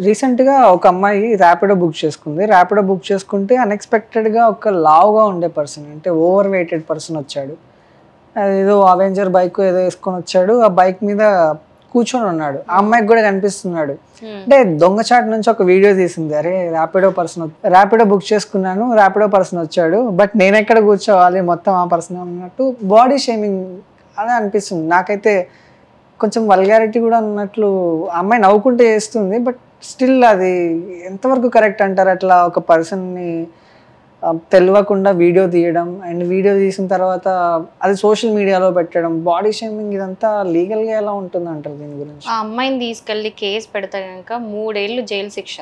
రీసెంట్గా ఒక అమ్మాయి ర్యాపిడో బుక్ చేసుకుంది. ర్యాపిడో బుక్ చేసుకుంటే అన్ఎక్స్పెక్టెడ్గా ఒక లావుగా ఉండే పర్సన్, అంటే ఓవర్ వెయిటెడ్ పర్సన్ వచ్చాడు. ఏదో అవెంజర్ బైక్ ఏదో వేసుకొని వచ్చాడు. ఆ బైక్ మీద కూర్చొని ఉన్నాడు. ఆ అమ్మాయికి కూడా కనిపిస్తున్నాడు. అంటే దొంగచాటు నుంచి ఒక వీడియో తీసింది. అరే ర్యాపిడో బుక్ చేసుకున్నాను, ర్యాపిడో పర్సన్ వచ్చాడు, బట్ నేను ఎక్కడ కూర్చోవాలి, మొత్తం ఆ పర్సన్ అన్నట్టు బాడీ షేమింగ్ అదే అనిపిస్తుంది నాకైతే. కొంచెం వల్గారిటీ కూడా ఉన్నట్లు అమ్మాయి నవ్వుకుంటే చేస్తుంది. బట్ స్టిల్ అది ఎంతవరకు కరెక్ట్ అంటారు? అట్లా ఒక పర్సన్ని తెలియకుండా వీడియో తీయడం, అండ్ వీడియో తీసిన తర్వాత అది సోషల్ మీడియాలో పెట్టడం, బాడీ షేమింగ్, ఇదంతా లీగల్గా ఎలా ఉంటుంది అంటారు దీని గురించి? ఆ అమ్మాయిని తీసుకెళ్ళి కేసు పెడితే కనుక 3 ఏళ్ళు జైలు శిక్ష.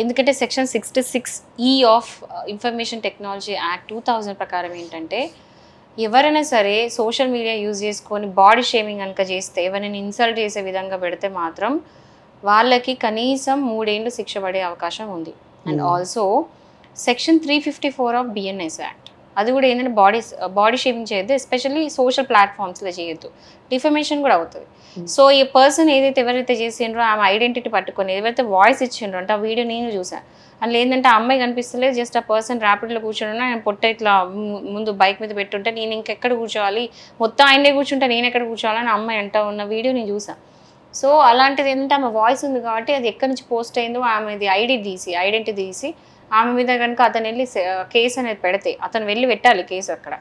ఎందుకంటే section 66E of information technology act 2000 ప్రకారం ఏంటంటే, ఎవరైనా సరే సోషల్ మీడియా యూజ్ చేసుకొని బాడీ షేమింగ్ కనుక చేస్తే, ఎవరైనా ఇన్సల్ట్ చేసే విధంగా పెడితే మాత్రం వాళ్ళకి కనీసం 3 ఏళ్ళు శిక్ష పడే అవకాశం ఉంది. And also section 354 of BNS act, అది కూడా ఏంటంటే బాడీ షేమింగ్ చేయొద్దు, ఎస్పెషల్లీ సోషల్ ప్లాట్ఫామ్స్లో చేయొద్దు, డిఫమేషన్ కూడా అవుతుంది. సో ఈ పర్సన్ ఎవరైతే చేసిండ్రో ఆమె ఐడెంటిటీ పట్టుకొని ఎవరైతే వాయిస్ ఇచ్చిండ్రో, అంటే ఆ వీడియో నేను చూసాను, అందులో ఏంటంటే ఆ అమ్మాయి కనిపిస్తలేదు, జస్ట్ ఆ పర్సన్ ర్యాపిడ్లో కూర్చొని ఆయన పొట్ట ఇట్లా ముందు బైక్ మీద పెట్టుంటే నేను ఇంకెక్కడ కూర్చోవాలి, మొత్తం ఆయనే కూర్చుంటే నేను ఎక్కడ కూర్చోవాలని అమ్మాయి అంటా ఉన్న వీడియో నేను చూసాను. సో అలాంటిది ఏంటంటే ఆమె వాయిస్ ఉంది కాబట్టి అది ఎక్కడి నుంచి పోస్ట్ అయిందో ఆమెది ఐడెంటిటీ తీసి ఆమె మీద కనుక అతను వెళ్ళి కేసు అనేది పెడితే, అతను వెళ్ళి పెట్టాలి కేసు, అక్కడ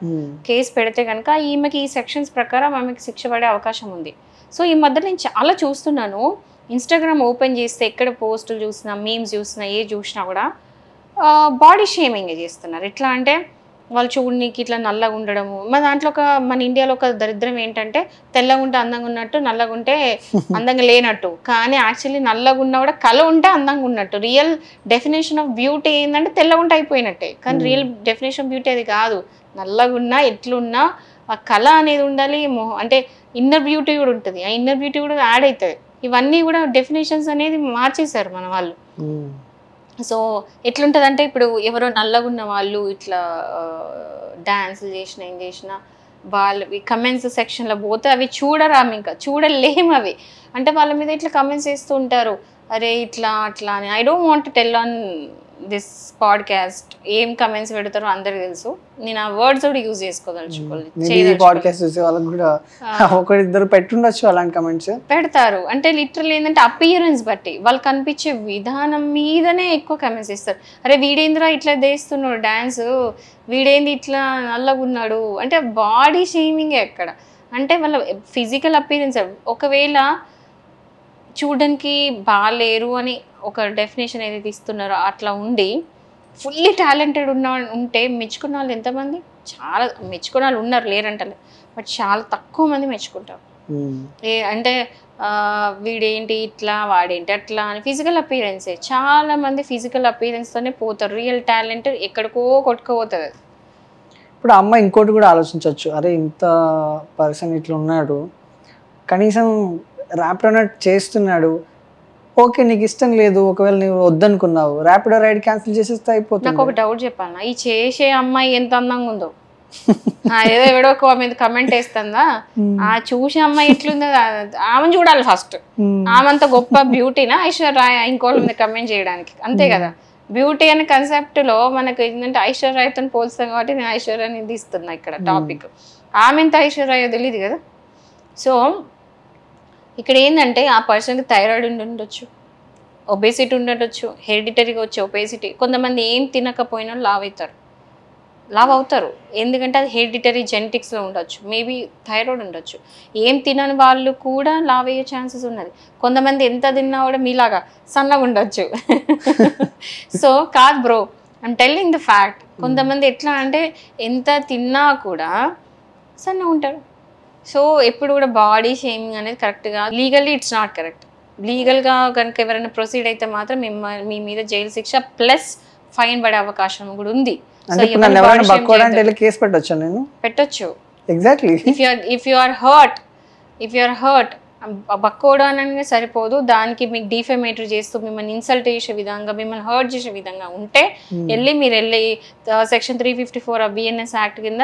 కేసు పెడితే కనుక ఈమెకి ఈ సెక్షన్స్ ప్రకారం ఆమెకి శిక్ష పడే అవకాశం ఉంది. సో ఈ మధ్య నేను చాలా చూస్తున్నాను, ఇన్స్టాగ్రామ్ ఓపెన్ చేస్తే ఎక్కడ పోస్టులు చూసినా, మీమ్స్ చూసినా, ఏ చూసినా కూడా బాడీ షేమింగ్ చేస్తున్నారు. ఎట్లా అంటే వాళ్ళు చూడనీకి ఇట్లా నల్లగా ఉండడము. మన ఇండియాలో ఒక దరిద్రం ఏంటంటే, తెల్లగా ఉంటే అందంగా ఉన్నట్టు, నల్లగా ఉంటే అందంగా లేనట్టు. కానీ యాక్చువల్లీ నల్లగా ఉన్నా కూడా కళ ఉంటే అందంగా ఉన్నట్టు. రియల్ డెఫినేషన్ ఆఫ్ బ్యూటీ ఏంటంటే తెల్లగా ఉంటే అయిపోయినట్టే, కానీ రియల్ డెఫినేషన్ ఆఫ్ బ్యూటీ అది కాదు. నల్లగా ఉన్నా ఎట్లున్నా ఆ కళ అనేది ఉండాలి, అంటే ఇన్నర్ బ్యూటీ కూడా ఉంటుంది, ఆ ఇన్నర్ బ్యూటీ కూడా యాడ్ అవుతుంది. ఇవన్నీ కూడా డెఫినేషన్స్ అనేది మార్చేశారు మన వాళ్ళు. సో ఎట్లుంటుంది అంటే, ఇప్పుడు ఎవరో నల్లగున్న వాళ్ళు ఇట్లా డాన్సులు చేసినా ఏం చేసినా వాళ్ళు కమెంట్స్ సెక్షన్లో పోతే అవి చూడరాము, ఇంకా చూడలేము అవి. అంటే వాళ్ళ మీద ఇట్లా కమెంట్స్ చేస్తూ ఉంటారు, అరే ఇట్లా అట్లా అని. I don't want to tell on this podcast ఏం కమెంట్స్ పెడతారో అందరికి తెలుసు, నేను ఆ వర్డ్స్ కూడా యూజ్ చేసుకోదలుచుకోలేదు. పెట్టుండొచ్చు అలాంటి కమెంట్స్ పెడతారు. అంటే లిటరల్ ఏంటంటే అపియరెన్స్ బట్టి వాళ్ళు కనిపించే విధానం మీదనే ఎక్కువ కమెంట్స్ ఇస్తారు. అరే వీడేంద్రా ఇట్లా చేస్తున్నాడు డ్యాన్స్, వీడేంది ఇట్లా నల్లగున్నాడు, అంటే బాడీ షేమింగ్ ఎక్కడ అంటే వాళ్ళ ఫిజికల్ అపియరెన్స్. ఒకవేళ చూడడానికి బాగాలేరు అని ఒక డెఫినేషన్ ఏదైతే ఇస్తున్నారో అట్లా ఉండి ఫుల్లీ టాలెంటెడ్ ఉంటే మెచ్చుకున్న వాళ్ళు ఎంతమంది? చాలా మెచ్చుకున్న వాళ్ళు ఉన్నారు, లేరంటలే, బట్ చాలా తక్కువ మంది మెచ్చుకుంటారు. అంటే వీడేంటి ఇట్లా, వాడేంటి అట్లా అని ఫిజికల్ అపీరెన్సే. చాలా మంది ఫిజికల్ అపీరెన్స్తోనే పోతారు, రియల్ టాలెంట్ ఎక్కడికో కొట్టుకుపోతుంది. ఇప్పుడు అమ్మ ఇంకోటి కూడా ఆలోచించవచ్చు, అరే ఇంత పర్సన్ ఇట్లా ఉన్నాడు, కనీసం ర్యాపిడో చేస్తున్నాడు, ఓకే నీకు ఇష్టం లేదు, ఒకవేళ నువ్వు వద్దనుకున్నావు ర్యాపిడో రైడ్ క్యాన్సిల్ చేసేస్తే అయిపోతుంది. నాకు ఒక డౌట్ చెప్పాను, ఈ చేసే అమ్మాయి ఎంత అందంగా ఉందో, ఏదో ఎవడో మీద కమెంట్ వేస్తుందా, ఆ చూసే అమ్మాయి ఎట్లుందో ఆమెను చూడాలి ఫస్ట్. ఆమెంత గొప్ప బ్యూటీనా ఐశ్వర్య ఇంకోళ్ళ మీద కమెంట్ చేయడానికి? అంతే కదా, బ్యూటీ అనే కాన్సెప్ట్ లో మనకు ఏంటంటే ఐశ్వర్యతో పోల్స్తాం కాబట్టి నేను ఐశ్వర్యాన్ని తీస్తున్నా ఇక్కడ టాపిక్. ఆమె ఎంత ఐశ్వర్య తెలియదు కదా. సో ఇక్కడ ఏంటంటే ఆ పర్సన్కి థైరాయిడ్ ఉండొచ్చు, ఒబేసిటీ ఉండొచ్చు, హెరిడిటరీగా వచ్చే ఒబేసిటీ. కొంతమంది ఏం తినకపోయినా లావ్ అవుతారు, ఎందుకంటే అది హెరిడిటరీ జెనెటిక్స్లో ఉండొచ్చు, మేబీ థైరాయిడ్ ఉండొచ్చు. ఏం తినని వాళ్ళు కూడా లావ్ అయ్యే ఛాన్సెస్ ఉన్నది. కొంతమంది ఎంత తిన్నా కూడా మీలాగా సన్నగా ఉండొచ్చు. సో కాదు bro, I'm telling the fact. కొంతమంది ఎట్లా అంటే ఎంత తిన్నా కూడా సన్నగా ఉంటారు. సో ఎప్పుడు కూడా బాడీ షేమింగ్ అనేది కరెక్ట్గా లీగల్లీ ఇట్స్ నాట్ కరెక్ట్. లీగల్గా కనుక ఎవరైనా ప్రొసీడ్ అయితే మాత్రం మీ మీద జైలు శిక్ష ప్లస్ ఫైన్ పడే అవకాశం కూడా ఉంది. పెట్టొచ్చు. ఇఫ్ యు ఆర్ హర్ట్ బక్కోడు అనగా సరిపోదు, దానికి మీకు డిఫెమేటరీ చేస్తూ మిమ్మల్ని ఇన్సల్ట్ చేసే విధంగా, మిమ్మల్ని హర్ట్ చేసే విధంగా ఉంటే మీరు వెళ్ళి సెక్షన్ 354 BNS యాక్ట్ కింద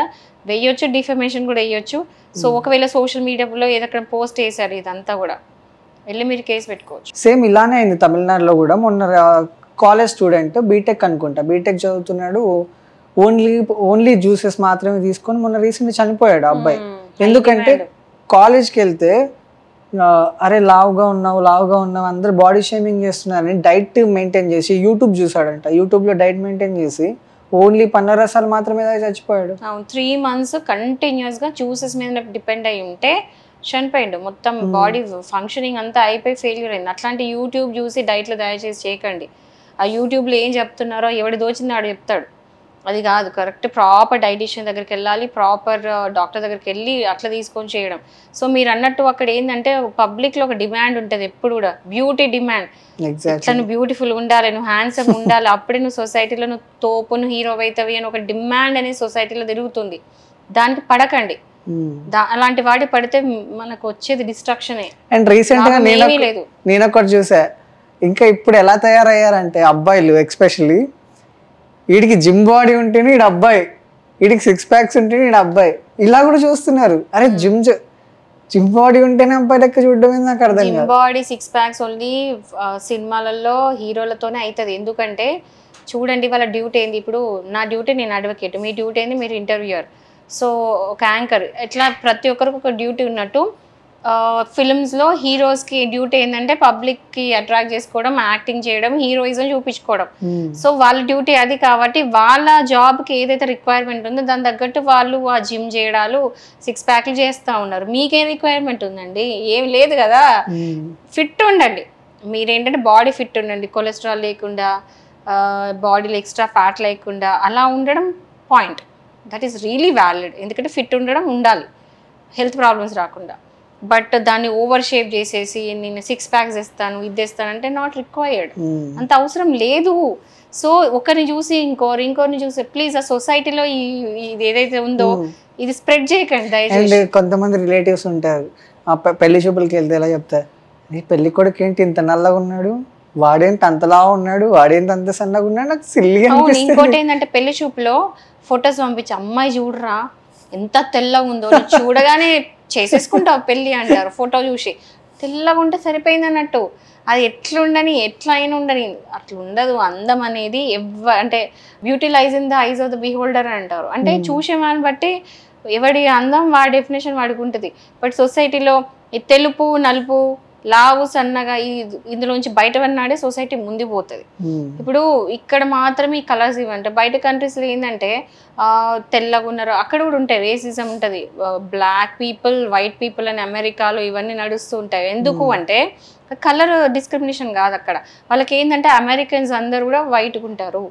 వేయొచ్చు, డిఫెమేషన్ కూడా వేయొచ్చు. సో ఒకవేళ సోషల్ మీడియాలో ఏదైనా పోస్ట్ చేశారు ఇదంతా కూడా, వెళ్ళి మీరు కేసు పెట్టుకోవచ్చు. సేమ్ ఇలానే అయింది తమిళనాడులో కూడా. మొన్న కాలేజ్ స్టూడెంట్ బీటెక్ అనుకుంటా, బీటెక్ చదువుతున్నాడు, ఓన్లీ జ్యూసెస్ మాత్రమే తీసుకొని మొన్న రీసెంట్గా చనిపోయాడు అబ్బాయి. ఎందుకంటే కాలేజ్కి వెళ్తే అరే లావుగా ఉన్నావు అందరు బాడీ షేమింగ్ చేస్తున్నారని డైట్ మెయింటైన్ చేసి యూట్యూబ్ చూసాడంట. యూట్యూబ్లో డైట్ మెయింటైన్ చేసి ఓన్లీ పండ్ల రసాలు మాత్రమే చచ్చిపోయాడు. 3 months కంటిన్యూస్గా జ్యూసెస్ మీద డిపెండ్ అయి ఉంటే చనిపోయిండు. మొత్తం బాడీ ఫంక్షనింగ్ అంతా అయిపోయి ఫెయిల్యూర్ అయింది. అట్లాంటి యూట్యూబ్ చూసి డైట్లు దయచేసి చేయకండి. ఆ యూట్యూబ్లో ఏం చెప్తున్నారో ఎవడి దోచింది ఆడు చెప్తాడు, అది కాదు. కరెక్ట్ ప్రాపర్ డైటీషియన్ దగ్గరికి వెళ్ళాలి, ప్రాపర్ డాక్టర్ దగ్గరికి వెళ్ళి అట్లా తీసుకొని చేయడం. సో మీరు అన్నట్టు అక్కడ ఏంటంటే పబ్లిక్లో ఒక డిమాండ్ ఉంటుంది ఎప్పుడు కూడా, బ్యూటీ డిమాండ్. ఇట్లా నువ్వు బ్యూటిఫుల్ ఉండాలి, నువ్వు హ్యాండ్సమ్ ఉండాలి, అప్పుడే నువ్వు సొసైటీలో నువ్వు తోపు, నువ్వు హీరో అవుతావి అని ఒక డిమాండ్ అనేది సొసైటీలో తిరుగుతుంది. దానికి పడకండి. అలాంటి వాడి పడితే మనకు వచ్చేది డిస్ట్రక్షనే. అండ్ రీసెంట్ గా నేను ఒకటి చూసా, ఇంకా ఇప్పుడు ఎలా తయారయ్యారంటే అబ్బాయిలు ఎక్స్పెషల్లీ, వీడికి జిమ్ బాడీ ఉంటేనే వీడు అబ్బాయి, వీడికి 6 packs ఉంటేనే వీడు అబ్బాయి, ఇలా కూడా చూస్తున్నారు. అరే జిమ్ బాడీ ఉంటేనే అబ్బాయి లెక్క చూడడం నాకు అర్థం కాదు. జిమ్ బాడీ 6 packs ఓన్లీ సినిమాలలో హీరోలతోనే అవుతుంది. ఎందుకంటే చూడండి వాళ్ళ డ్యూటీ ఏంది. ఇప్పుడు నా డ్యూటీ నేను అడ్వకేట్, మీ డ్యూటీ ఏంది మీరు ఇంటర్వ్యూయర్, సో ఒక యాంకర్, ఇట్లా ప్రతి ఒక్కరికి ఒక డ్యూటీ ఉన్నట్టు ఫిల్మ్స్లో హీరోస్కి డ్యూటీ ఏంటంటే పబ్లిక్కి అట్రాక్ట్ చేసుకోవడం, యాక్టింగ్ చేయడం, హీరోయిజం చూపించుకోవడం. సో వాళ్ళ డ్యూటీ అది. కాబట్టి వాళ్ళ జాబ్కి ఏదైతే రిక్వైర్మెంట్ ఉందో దాని తగ్గట్టు వాళ్ళు ఆ జిమ్ చేయడాలు 6 packs చేస్తూ ఉన్నారు. మీకేం రిక్వైర్మెంట్ ఉందండి? ఏం లేదు కదా. ఫిట్ ఉండండి. మీరేంటంటే బాడీ ఫిట్ ఉండండి, కొలెస్ట్రాల్ లేకుండా, బాడీలో ఎక్స్ట్రా ఫ్యాట్ లేకుండా అలా ఉండడం point. That is really valid. ఎందుకంటే ఫిట్ ఉండడం ఉండాలి, హెల్త్ ప్రాబ్లమ్స్ రాకుండా. బట్ దాన్ని ఓవర్ షేప్ చేసేసి నేను 6 packs ఇస్తాను, ఇది ఇస్తానంటే నాట్ రిక్వైర్డ్, అంత అవసరం లేదు. సో ఒకరిని చూసి ఇంకోరిని చూసి ప్లీజ్ ఆ సొసైటీలో ఇది ఏదైతే ఉందో ఇది స్ప్రెడ్ చేయకండి దయచేసి. కొంతమంది రిలేటివ్స్ ఉంటారు, పెళ్లి చూపులకి వెళ్తే ఎలా చెప్తారు, నీ పెళ్లి కొడుకు ఏంటి ఇంత నల్లగా ఉన్నాడు, వాడేంటి అంతలా ఉన్నాడు, వాడేంటి అంత సన్నగా ఉన్నాడు, నాకు సిల్లిగా అనిపిస్తుంది. ఇంకోటి ఏంటంటే పెళ్లి చూపులో ఫొటోస్ పంపించి అమ్మాయి చూడరా ఎంత తెల్లగా ఉందో, చూడగానే చేసేసుకుంటావు పెళ్ళి అంటారు. ఫోటో చూసి తెల్లగా ఉంటే సరిపోయింది అన్నట్టు. అది ఎట్లుండని ఎట్లా అయినా ఉండని, అట్లా ఉండదు. అందం అనేది అంటే beauty lies in the eyes of the beholder అని అంటారు. అంటే చూసేవాన్ని బట్టి ఎవడి అందం వాడి డెఫినేషన్ వాడికి ఉంటుంది. బట్ సొసైటీలో ఈ తెలుపు నలుపు లావు సన్నగా ఇందులోంచి బయట వన్నాడే సొసైటీ ముందుపోతుంది. ఇప్పుడు ఇక్కడ మాత్రమే ఈ కలర్స్ ఇవంటే బయట కంట్రీస్లో ఏంటంటే తెల్లగా ఉన్నారు, అక్కడ కూడా ఉంటాయి, రేసిజం ఉంటుంది. బ్లాక్ పీపుల్ వైట్ పీపుల్ అని అమెరికాలో ఇవన్నీ నడుస్తూ ఉంటాయి. ఎందుకు అంటే కలర్ డిస్క్రిమినేషన్ కాదు అక్కడ. వాళ్ళకి ఏంటంటే అమెరికన్స్ అందరూ కూడా వైట్గా ఉంటారు,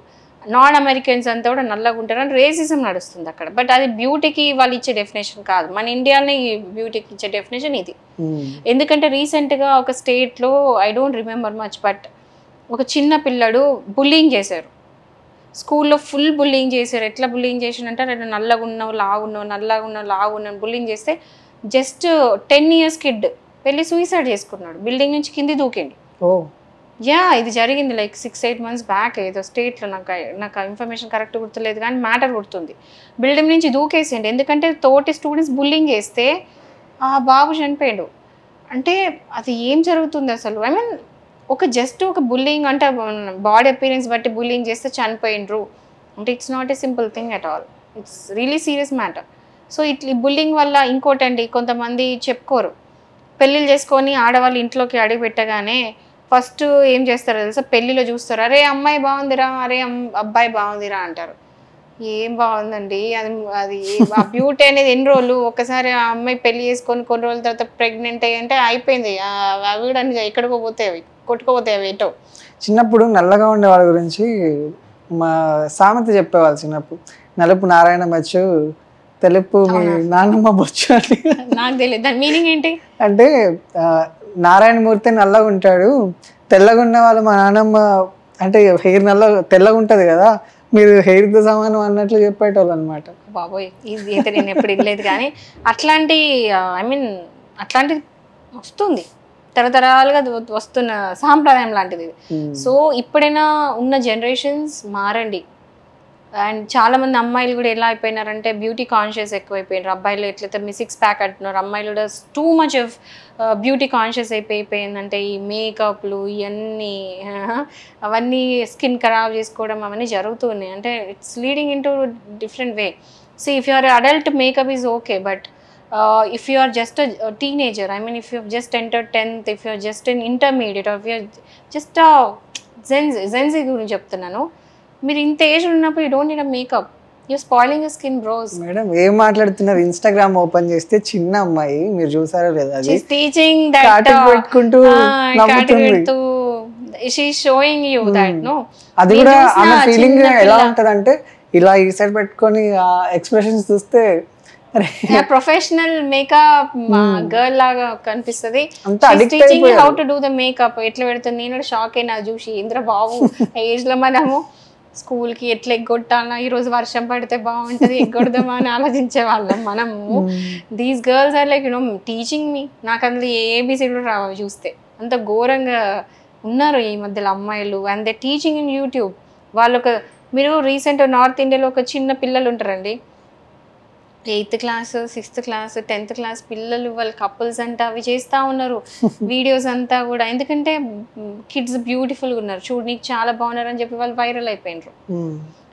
నాన్ అమెరికన్స్ అంతా కూడా నల్లగా ఉంటారు అని రేసిజం నడుస్తుంది అక్కడ. బట్ అది బ్యూటీకి వాళ్ళు ఇచ్చే డెఫినేషన్ కాదు. మన ఇండియాలో బ్యూటీకి ఇచ్చే డెఫినేషన్ ఇది. ఎందుకంటే రీసెంట్గా ఒక స్టేట్లో I don't remember much, but ఒక చిన్న పిల్లడు బుల్లింగ్ చేశారు స్కూల్లో, ఫుల్ బుల్లింగ్ చేశారు. ఎట్లా బుల్లింగ్ చేసినంటే నేను నల్లగా ఉన్నావు లావున్నావు, నల్లగా ఉన్నావు లావున్నావు బుల్లింగ్ చేస్తే జస్ట్ 10 years కిడ్ వెళ్ళి సూసైడ్ చేసుకున్నాడు, బిల్డింగ్ నుంచి కింది దూకిండు. ఇది జరిగింది లైక్ 6-8 months బ్యాక్ ఏదో స్టేట్లో. నాకు ఇన్ఫర్మేషన్ కరెక్ట్ గుర్తులేదు కానీ మ్యాటర్ గుర్తుంది. బిల్డింగ్ నుంచి దూకేసిండు ఎందుకంటే తోటి స్టూడెంట్స్ బుల్లింగ్ చేస్తే ఆ బాబు చనిపోయాడు. అంటే అది ఏం జరుగుతుంది అసలు? ఐ మీన్ ఒక బుల్లింగ్ అంటే బాడీ అపీరెన్స్ బట్టి బుల్లింగ్ చేస్తే చనిపోయిండ్రు అంటే it's not a simple thing at all, it's really serious matter. So ఇట్లా బుల్లింగ్ వల్ల ఇంకోటండి, కొంతమంది చెప్పుకోరు, పెళ్ళిళ్ళు చేసుకొని ఆడవాళ్ళు ఇంట్లోకి అడుగు పెట్టగానే ఫస్ట్ ఏం చేస్తారు తెలుసా, పెళ్ళిలో చూస్తారు, అరే అమ్మాయి బాగుందిరా, అరే అబ్బాయి బాగుందిరా అంటారు. ఏం బాగుందండి అది ఆ బ్యూటీ అనేది ఎన్ని రోజులు, ఒకసారి ఆ అమ్మాయి పెళ్లి చేసుకొని కొన్ని రోజుల తర్వాత ప్రెగ్నెంట్ అయ్యంటే అయిపోయింది. అవి కూడా ఎక్కడికో పోతాయి, అవి కొట్టుకోపోతాయి అవి ఏటో. చిన్నప్పుడు నల్లగా ఉండే వాళ్ళ గురించి మా సామెత చెప్పేవాళ్ళు చిన్నప్పుడు, నలుపు నారాయణ బచ్చు, తెలుపు మీ నాన్నమ్మ బొచ్చు అని. నాకు తెలియదు దాని మీనింగ్ ఏంటి అంటే నారాయణమూర్తి నల్లగా ఉంటాడు, తెల్లగా ఉన్న వాళ్ళు మా నాన్నమ్మ అంటే హెయిర్ తెల్లగా ఉంటుంది కదా, మీరు హెయిర్తో సమానం అన్నట్లు చెప్పేటోళ్ళు అనమాట. బాబోయ్ ఇది అయితే నేను ఎప్పుడు వినలేదు కానీ అట్లాంటి అట్లాంటిది వస్తుంది, తరతరాలుగా వస్తున్న సాంప్రదాయం లాంటిది. సో ఇప్పుడైనా ఉన్న జనరేషన్స్ మారండి. అండ్ చాలా మంది అమ్మాయిలు కూడా ఎలా అయిపోయినారంటే బ్యూటీ కాన్షియస్ ఎక్కువైపోయినారు. అబ్బాయిలు ఎట్లయితే మీ 6 ప్యాక్ అంటున్నారు, అమ్మాయిలు కూడా too much of beauty conscious అయిపోయిందంటే ఈ మేకప్లు ఇవన్నీ అవన్నీ స్కిన్ ఖరాబ్ చేసుకోవడం అవన్నీ జరుగుతున్నాయి. అంటే it's leading into different way. So if you are adult makeup is okay, but if you are just a teenager, I mean if you have just entered 10th, if you are just an intermediate, or if you are just a Gen Z గురించి చెప్తున్నాను, మీరు ఇంత age ఉన్నప్పుడు you don't need a makeup, you spoiling your skin bros. Madam ఏం మాట్లాడుతున్నారు? Instagram open చేస్తే చిన్న అమ్మాయి, మీరు చూసారో లేదా, అది టీచింగ్ దట్ పెట్టుకుంటూ నవ్వుతుంది. She showing you that no. అది కూడా ఆమె ఫీలింగ్ ఎలా ఉంటదంటే ఇలా ఈ సైడ్ పెట్టుకొని ఆ ఎక్స్ప్రెషన్స్ చూస్తే ప్రొఫెషనల్ మేకప్ గర్ల్ లాగా కనిపిస్తుంది. How to do the makeup ఎట్లా పెడుతుంది. నేను షాక్ అయినా చూసి, ఇంద్ర బాబు ఏజ్ లో మనము స్కూల్కి ఎట్లా ఎగ్గొట్టాలా, ఈరోజు వర్షం పడితే బాగుంటుంది ఎగ్గొడదామా అని ఆలోచించే వాళ్ళం మనము. These girls are like you know teaching me. నాకు అందులో ఏబిసిడీలు రావు చూస్తే, అంత ఘోరంగా ఉన్నారు ఈ మధ్యలో అమ్మాయిలు. And they teaching in YouTube. వాళ్ళొక మీరు రీసెంట్ నార్త్ ఇండియాలో ఒక చిన్న పిల్లలు ఉంటారండి, 8th class 6th class 10th class పిల్లలు, వాళ్ళ కపుల్స్ అంట అవి చేస్తూ ఉన్నారు వీడియోస్ అంతా కూడా. ఎందుకంటే కిడ్స్ బ్యూటిఫుల్గా ఉన్నారు, చూడు నీకు చాలా బాగున్నారు అని చెప్పి వాళ్ళు వైరల్ అయిపోయినారు.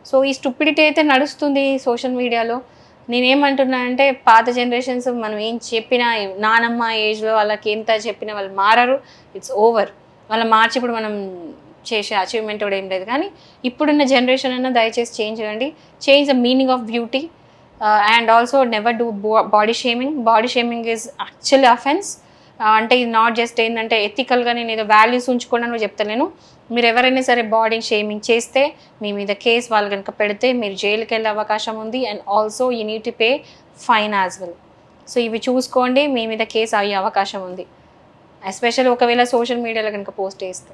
సో ఈ స్టూపిడిటీ అయితే నడుస్తుంది సోషల్ మీడియాలో. నేనేమంటున్నా అంటే పాత జనరేషన్స్ మనం ఏం చెప్పినా, నానమ్మ ఏజ్లో వాళ్ళకి ఎంత చెప్పినా వాళ్ళు మారరు. It's over. వాళ్ళ మార్చి ఇప్పుడు మనం చేసే అచీవ్మెంట్ కూడా ఏం లేదు. కానీ ఇప్పుడున్న జనరేషన్ అన్న దయచేసి చేంజ్ చేయండి. Change the meaning of beauty. And also never do body shaming. Body shaming is actually offense. అంటే ఇది నాట్ జస్ట్ ఏంటంటే ఎథికల్గా నేను ఏదో వాల్యూస్ ఉంచుకోవడానికి చెప్తలేను. మీరు ఎవరైనా సరే బాడీ షేమింగ్ చేస్తే మీ మీద కేసు వాళ్ళు కనుక పెడితే మీరు జైలుకి వెళ్ళే అవకాశం ఉంది. And also you need to pay fine as well. So ఇవి చూసుకోండి, మీ మీద కేసు అయ్యే అవకాశం ఉంది, ఎస్పెషల్లీ ఒకవేళ సోషల్ మీడియాలో కనుక పోస్ట్ చేస్తే.